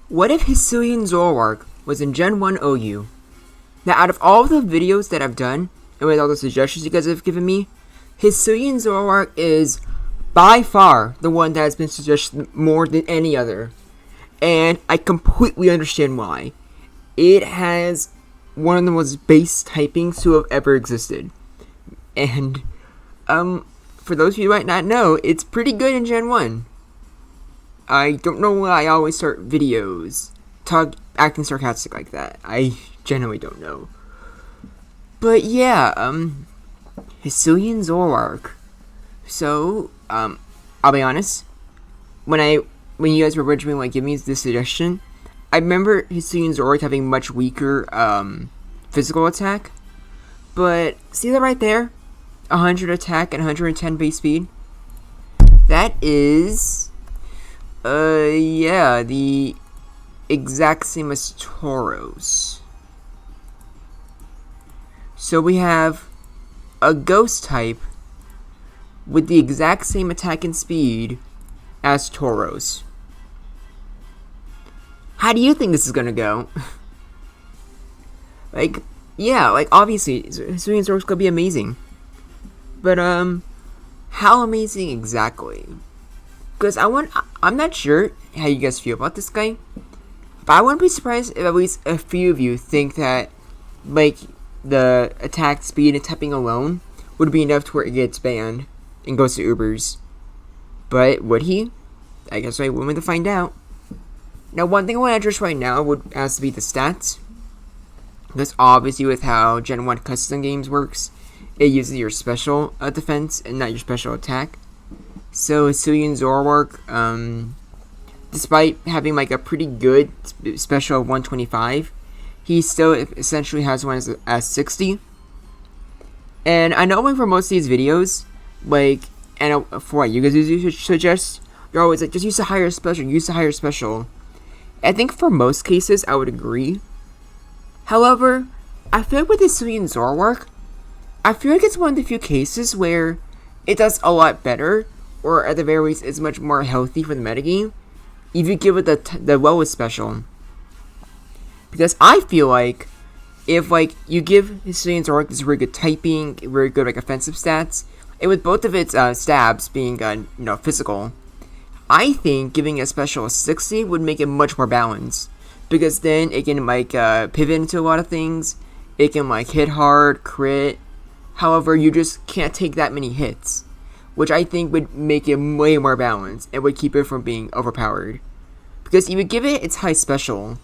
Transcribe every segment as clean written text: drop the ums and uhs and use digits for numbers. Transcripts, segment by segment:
What if HISUIAN ZOROARK was in Gen 1 OU? Now, out of all the videos that I've done, and with all the suggestions you guys have given me, HISUIAN ZOROARK is by far the one that has been suggested more than any other. And I completely understand why. It has one of the most base typings to have ever existed. And, for those of you who might not know, it's pretty good in Gen 1. I don't know why I always start videos acting sarcastic like that. I genuinely don't know. But yeah, HISUIAN ZOROARK. So, I'll be honest. When you guys were originally giving me this suggestion, I remember HISUIAN ZOROARK having much weaker physical attack. But see that right there? 100 attack and 110 base speed. That is yeah, the exact same as Tauros. So we have a ghost type with the exact same attack and speed as Tauros. How do you think this is gonna go? Obviously, HISUIAN ZOROARK's gonna be amazing. But, how amazing exactly? Because I'm not sure how you guys feel about this guy, but I wouldn't be surprised if at least a few of you think that, the attack speed and tapping alone would be enough to where it gets banned and goes to Ubers. But would he? I guess I wanted to find out. Now, one thing I want to address right now has to be the stats. Because obviously with how Gen 1 custom games works, it uses your special defense and not your special attack. So HISUIAN ZOROARK, despite having a pretty good special of 125, he still essentially has one as 60. And I know for most of these videos, for what you guys usually suggest, you're always just use a higher special. I think for most cases, I would agree. However, I feel like with HISUIAN ZOROARK, I feel like it's one of the few cases where it does a lot better, or at the very least, it's much more healthy for the metagame if you give it the lowest special. Because I feel like if you give HISUIAN ZOROARK this very good typing, very good offensive stats, and with both of its stabs being physical, I think giving a special of 60 would make it much more balanced. Because then it can pivot into a lot of things. It can hit hard, crit. However, you just can't take that many hits, which I think would make it way more balanced and would keep it from being overpowered. Because you would give it its high special,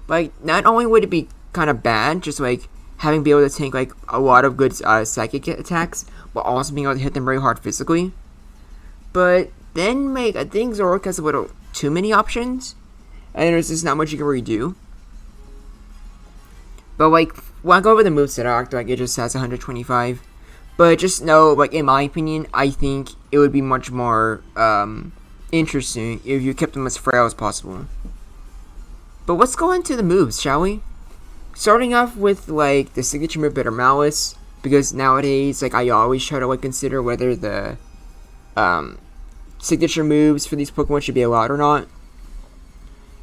not only would it be kind of bad, just having be able to tank a lot of good psychic attacks, but also being able to hit them very hard physically. But then I think ZOROARK has a little too many options, and there's just not much you can really do. But when I go over the moveset, I act it just has 125. But just know, in my opinion, I think it would be much more interesting if you kept them as frail as possible. But let's go into the moves, shall we? Starting off with the signature move Bitter Malice, because nowadays I always try to consider whether the signature moves for these Pokemon should be allowed or not.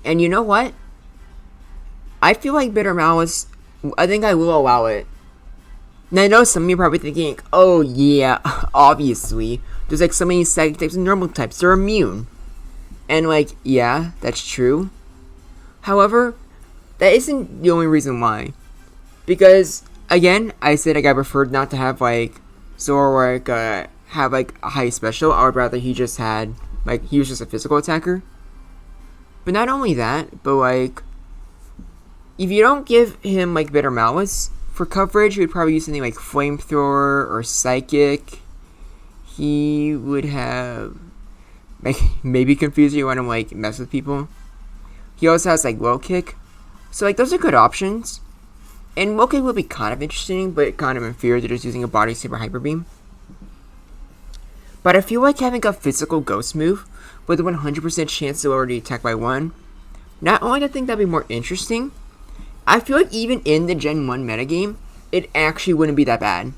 And you know what? I feel like Bitter Malice, I think I will allow it. Now I know some of you are probably thinking, oh yeah, obviously, there's so many psychic types and normal types, they're immune. And yeah, that's true. However, that isn't the only reason why. Because, again, I said I preferred not to have ZOROARK have a high special. I would rather he just had, he was just a physical attacker. But not only that, but if you don't give him Bitter Malice, for coverage, he would probably use something like Flamethrower or Psychic. He would have maybe confuse you when I'm mess with people. He also has Will Kick. So those are good options. And Will Kick would be kind of interesting, but kind of inferior to just using a Body Slam or Hyper Beam. But I feel like having a physical ghost move with a 100% chance to lower the attack by 1, not only do I think that'd be more interesting, I feel like even in the Gen 1 metagame, it actually wouldn't be that bad.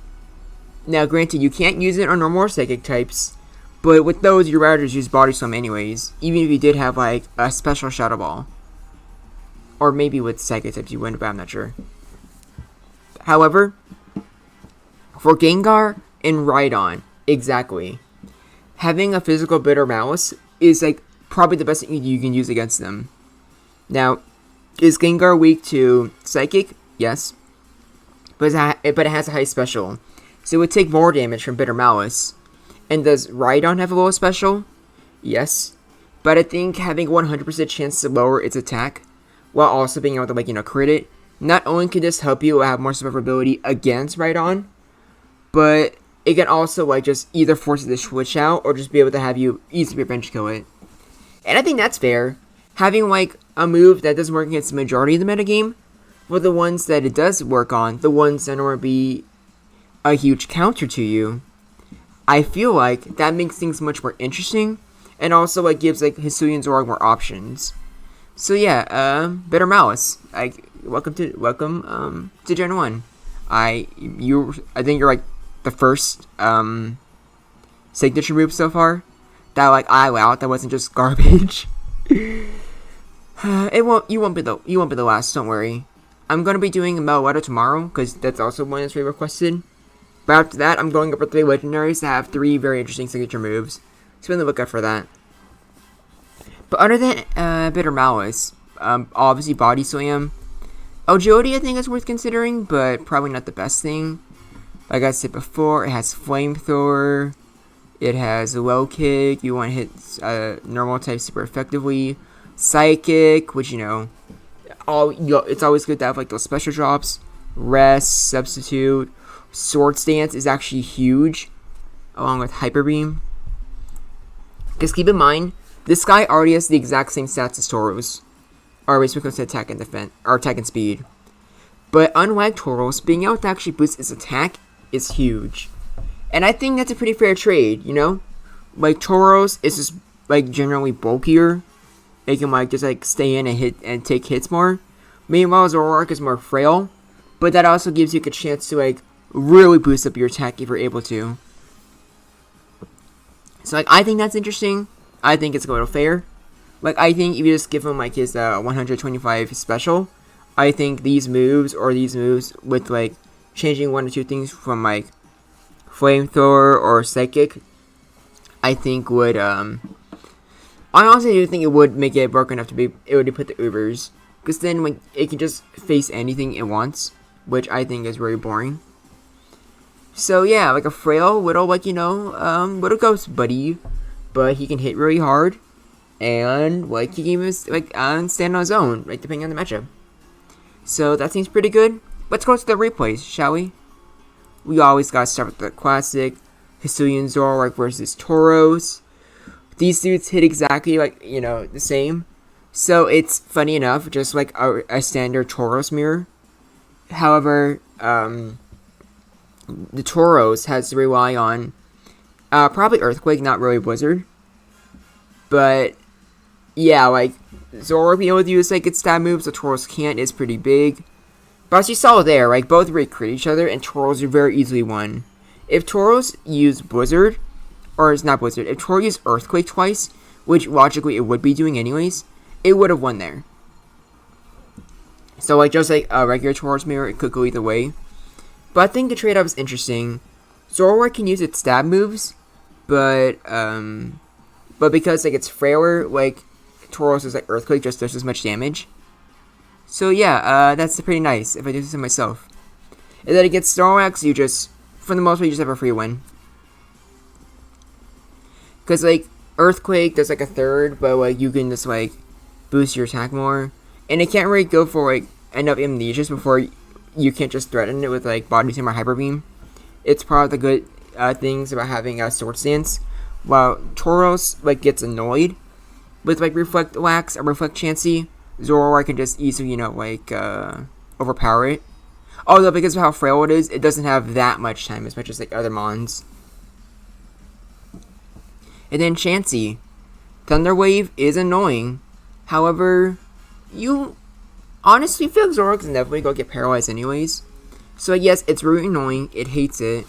Now, granted, you can't use it on normal or psychic types, but with those, you'd rather just use Body Slam anyways, even if you did have a special Shadow Ball. Or maybe with Psychic types you wouldn't, but I'm not sure. However, for Gengar and Rhydon, exactly, having a physical Bitter Malice is like probably the best thing you can use against them. Now, is Gengar weak to Psychic? Yes. But it has a high special. So it would take more damage from Bitter Malice. And does Rhydon have a low special? Yes. But I think having 100% chance to lower its attack, while also being able to, like, crit it, not only can this help you have more survivability against Rhydon, but it can also, like, just either force it to switch out, or just be able to have you easily revenge kill it. And I think that's fair. Having, like, a move that doesn't work against the majority of the metagame, for the ones that it does work on, the ones that are be a huge counter to you, I feel like that makes things much more interesting, and also, like, gives, like, HISUIAN ZOROARK more options. So yeah, Bitter Malice. Welcome to Gen 1. I think you're like the first signature move so far that like wow, that wasn't just garbage. You won't be the last, don't worry. I'm gonna be doing Meloetta tomorrow because that's also one that's really requested. But after that, I'm going over 3 legendaries that have 3 very interesting signature moves. So be on the lookout for that. But other than Bitter Malice, obviously Body Slam. Agility I think is worth considering, but probably not the best thing. Like I said before, it has Flamethrower, it has Low Kick, you want to hit normal type super effectively. Psychic, which it's always good to have like those special drops. Rest, Substitute, Sword Stance is actually huge, along with Hyper Beam. Because keep in mind, this guy already has the exact same stats as Tauros, or when it comes to attack and defense, or attack and speed. But unlike Tauros, being able to actually boost its attack is huge. And I think that's a pretty fair trade, Like, Tauros is just, like, generally bulkier. It can, like, just, like, stay in and hit and take hits more. Meanwhile, Zoroark is more frail, but that also gives you a chance to, like, really boost up your attack if you're able to. So, like, I think that's interesting. I think it's a little fair. Like, I think if you just give him, like, his 125 special, I think these moves with, like, changing 1 or 2 things from, like, Flamethrower or Psychic, I think would, I honestly do think it would make it broken enough it would put the Ubers. Because then, like, it can just face anything it wants, which I think is very boring. So, yeah, like a frail little, like, little ghost buddy, but he can hit really hard, and, like, he can even, like, stand on his own, like, depending on the matchup. So, that seems pretty good. Let's go to the replays, shall we? We always gotta start with the classic HISUIAN ZOROARK versus Tauros. These dudes hit exactly, like, the same. So, it's funny enough, just like a standard Tauros mirror. However, the Tauros has to rely on probably Earthquake, not really Blizzard. But, yeah, like, Zoroark being able to use, like, its stab moves, the Tauros can't, is pretty big. But as you saw there, like, both really crit each other, and Tauros are very easily won. If Tauros used Blizzard, or it's not Blizzard, if Tauros used Earthquake twice, which logically it would be doing anyways, it would have won there. So, like, just like a regular Tauros mirror, it could go either way. But I think the trade-off is interesting. Zoroark can use its stab moves, but because, like, it's frailer, like, Tauros is like Earthquake just does as much damage. So yeah, that's pretty nice if I do this to myself. And then against Zoroark, you just, for the most part, you just have a free win. Because, like, Earthquake does, like, a third, but, like, you can just, like, boost your attack more. And it can't really go for, like, enough amnesias before you can't just threaten it with, like, Body Slam or Hyper Beam. It's part of the good things about having a Sword Stance. While Tauros, like, gets annoyed with, like, Reflect Wax or Reflect Chansey, Zoroark can just easily, overpower it. Although, because of how frail it is, it doesn't have that much time as much as, like, other mons. And then Chansey. Thunder Wave is annoying. However, you honestly feel like Zoroark is inevitably going to get paralyzed anyways. So, yes, it's really annoying. It hates it.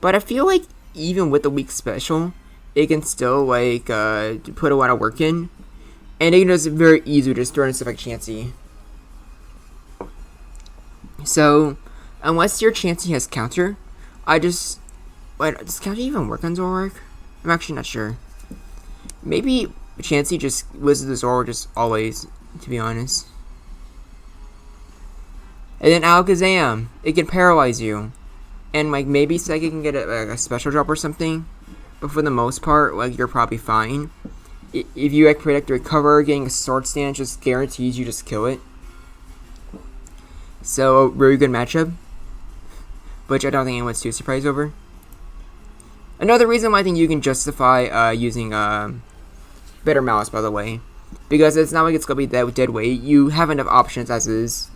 But I feel like even with the weak special, it can still, like, put a lot of work in. And it is very easy to just throw in stuff like Chansey. So, unless your Chansey has counter, wait, does counter even work on ZOROARK? I'm actually not sure. Maybe Chansey just was the ZOROARK just always, to be honest. And then Alakazam, it can paralyze you. And like maybe Psychic can get a special drop or something. But for the most part, like you're probably fine. If you like predict recover, getting a sword stance just guarantees you just kill it. So a really good matchup, which I don't think anyone's too surprised over. Another reason why I think you can justify using Bitter Malice, by the way, because it's not like it's gonna be dead weight. You have enough options as is.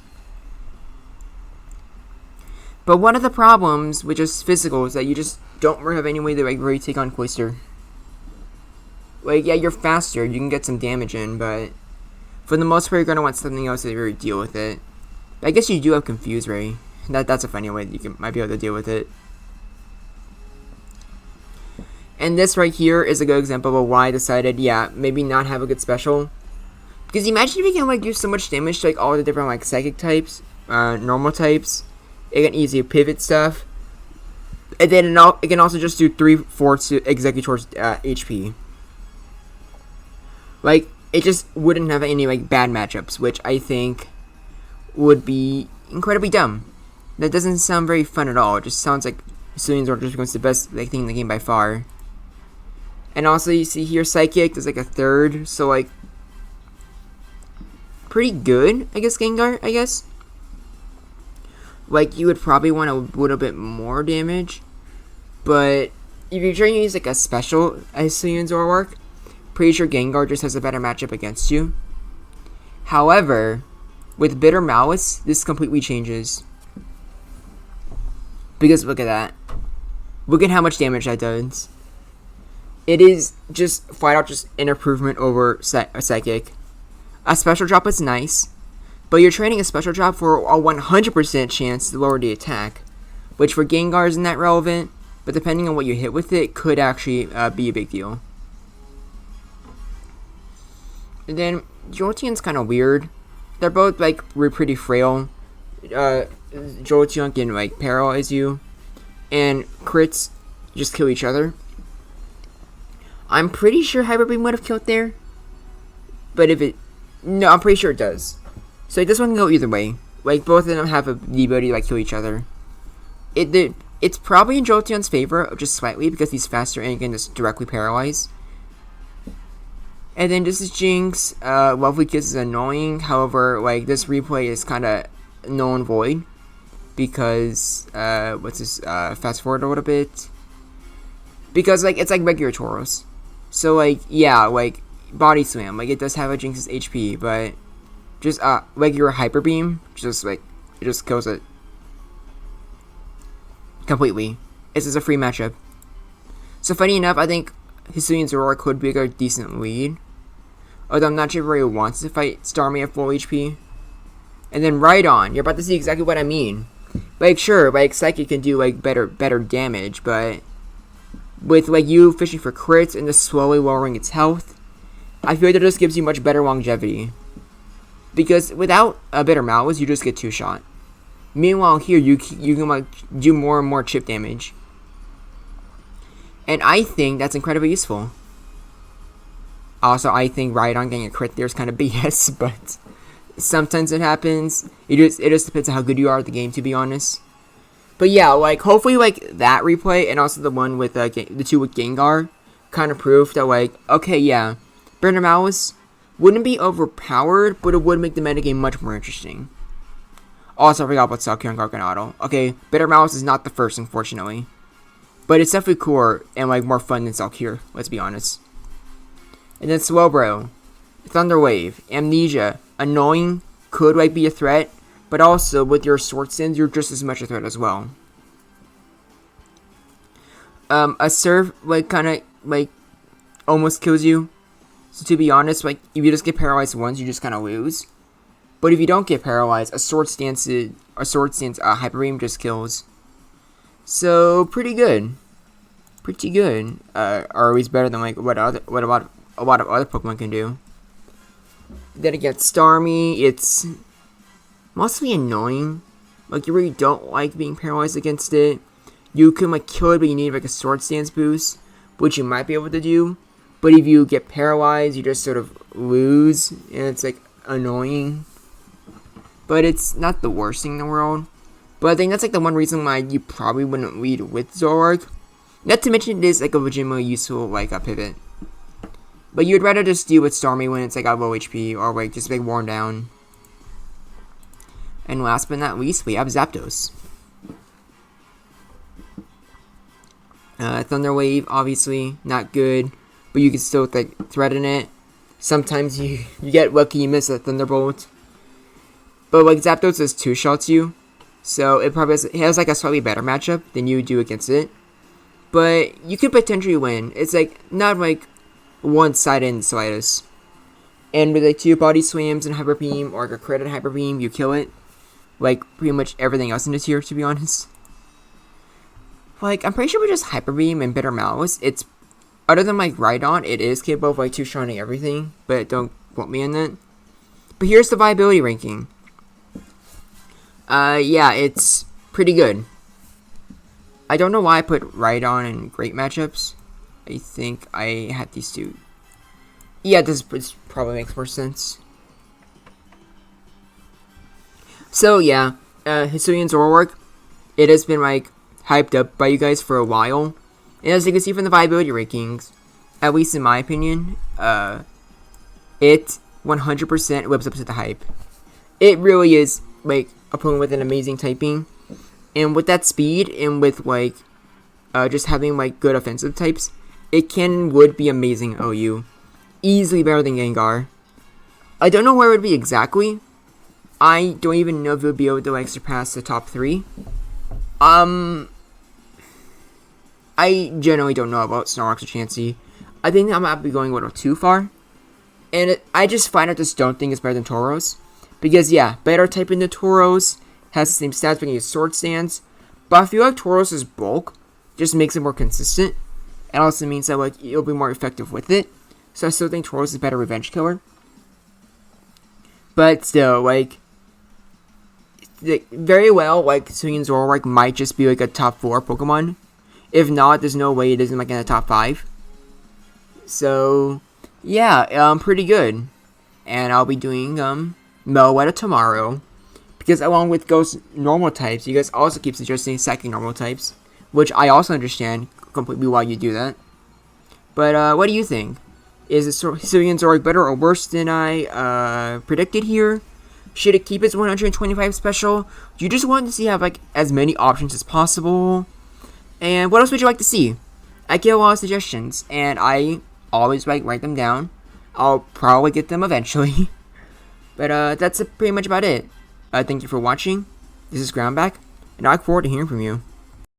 But one of the problems with just physical is that you just don't really have any way to like really take on Cloyster. Like, yeah, you're faster, you can get some damage in, but for the most part, you're gonna want something else to really deal with it. But I guess you do have Confuse Ray. That's a funny way that you might be able to deal with it. And this right here is a good example of why I decided, yeah, maybe not have a good special. Because imagine if you can like do so much damage to like all the different like psychic types, normal types. It can easily pivot stuff. And then it can also just do 3/4 to Executor's HP. Like, it just wouldn't have any like bad matchups, which I think would be incredibly dumb. That doesn't sound very fun at all. It just sounds like HISUIAN ZOROARK just becomes the best like thing in the game by far. And also you see here Psychic, there's like a third, so like pretty good, I guess, Gengar, I guess. Like, you would probably want a little bit more damage, but if you're trying to use like a special HISUIAN ZOROARK, pretty sure Gengar just has a better matchup against you. However, with Bitter Malice, this completely changes. Because look at that. Look at how much damage that does. It is just flat out just an improvement over Psychic. A special drop is nice, but you're trading a special drop for a 100% chance to lower the attack, which for Gengar isn't that relevant, but depending on what you hit with it, could actually be a big deal. And then Jolteon's kind of weird. They're both like pretty frail. Jolteon can like paralyze you, and crits just kill each other. I'm pretty sure Hyper Beam would have killed there, but no, I'm pretty sure it does. So like, this one can go either way. Like, both of them have the ability to like kill each other. It's probably in Jolteon's favor, just slightly, because he's faster and can just directly paralyze. And then this is Jinx. Lovely Kiss is annoying. However, like, this replay is kind of null and void, because fast forward a little bit, because like it's like regular Tauros. So like, yeah, like Body Slam, like it does have a Jinx's HP, but just regular Hyper Beam, just like it just kills it completely. This is a free matchup. So funny enough, I think HISUIAN ZOROARK could be a decent lead, although I'm not sure if he wants to fight Starmie at full HP. And then Rhydon, you're about to see exactly what I mean. Like, sure, like Psychic can do like better damage, but with like you fishing for crits and just slowly lowering its health, I feel like that just gives you much better longevity. Because without a Bitter Malice, you just get 2-shot. Meanwhile, here you can like do more and more chip damage, and I think that's incredibly useful. Also, I think Rhydon getting a crit there is kind of BS, but sometimes it happens. It just depends on how good you are at the game, to be honest. But yeah, like hopefully like that replay and also the one with the two with Gengar kind of prove that like, okay, yeah, Bitter Malice wouldn't be overpowered, but it would make the metagame much more interesting. Also, I forgot about Selkier and Garganado. Okay, Bitter Malice is not the first, unfortunately, but it's definitely cooler and like more fun than Selkier, let's be honest. And then Slowbro, Thunder Wave, Amnesia, annoying, could like be a threat, but also with your Sword Stance, you're just as much a threat as well. A Surf like kind of like almost kills you. So to be honest, like if you just get paralyzed once, you just kind of lose. But if you don't get paralyzed, a Sword Stance Hyper Beam just kills. So pretty good. Pretty good. Are always better than like what a lot of other Pokemon can do. Then again, Starmie, it's mostly annoying. Like, you really don't like being paralyzed against it. You can, like, kill it, but you need, like, a sword stance boost, which you might be able to do. But if you get paralyzed, you just sort of lose, and it's, like, annoying. But it's not the worst thing in the world. But I think that's, like, the one reason why you probably wouldn't lead with ZOROARK. Not to mention it is, like, a legitimately useful, like, a pivot. But you'd rather just deal with Stormy when it's, like, at low HP, or, like, just, like, worn down. And last but not least, we have Zapdos. Thunder Wave, obviously, not good. But you can still, like, threaten it. Sometimes you get lucky, you miss a Thunderbolt. But, like, Zapdos just two-shots you. So, it has, like, a slightly better matchup than you do against it. But, you could potentially win. It's, like, not, like, one-sided in the slightest. And with, like, 2 Body Slams and Hyper Beam, or, like, a credit Hyper Beam, you kill it. Like, pretty much everything else in this tier, to be honest. Like, I'm pretty sure with just Hyper Beam and Bitter Malice, it's, other than, like, Rhydon, it is capable of, like, two-shotting everything. But don't quote me on that. But here's the viability ranking. Yeah, it's pretty good. I don't know why I put Rhydon in great matchups. I think I had these two. Yeah, this probably makes more sense. So, yeah, HISUIAN ZOROARK, it has been, like, hyped up by you guys for a while. And as you can see from the viability rankings, at least in my opinion, it 100% lives up to the hype. It really is, like, opponent with an amazing typing. And with that speed, and with, like, just having, like, good offensive types, it would be amazing OU. Easily better than Gengar. I don't know where it would be exactly. I don't even know if it would be able to, like, surpass the top 3. I generally don't know about Snorlax or Chansey. I think I might be going a little too far. And I just find out just don't think it's better than Tauros. Because, yeah, better typing than Tauros, has the same stats, but use sword stance. But I feel like Tauros' bulk just makes it more consistent. It also means that, like, it'll be more effective with it. So I still think Tauros is a better revenge killer. But still, like, very well, like, HISUIAN ZOROARK might just be, like, a top 4 Pokemon. If not, there's no way it isn't, like, in the top 5. So, yeah, pretty good. And I'll be doing, Meloetta tomorrow. Because along with Ghost normal types, you guys also keep suggesting second normal types. Which I also understand completely why you do that. But, what do you think? Is HISUIAN ZOROARK better or worse than I, predicted here? Should it keep its 125 special? Do you just want to see have, like, as many options as possible? And what else would you like to see? I get a lot of suggestions, and I always, like, write them down. I'll probably get them eventually. But, that's pretty much about it. Thank you for watching. This is Groundback, and I look forward to hearing from you.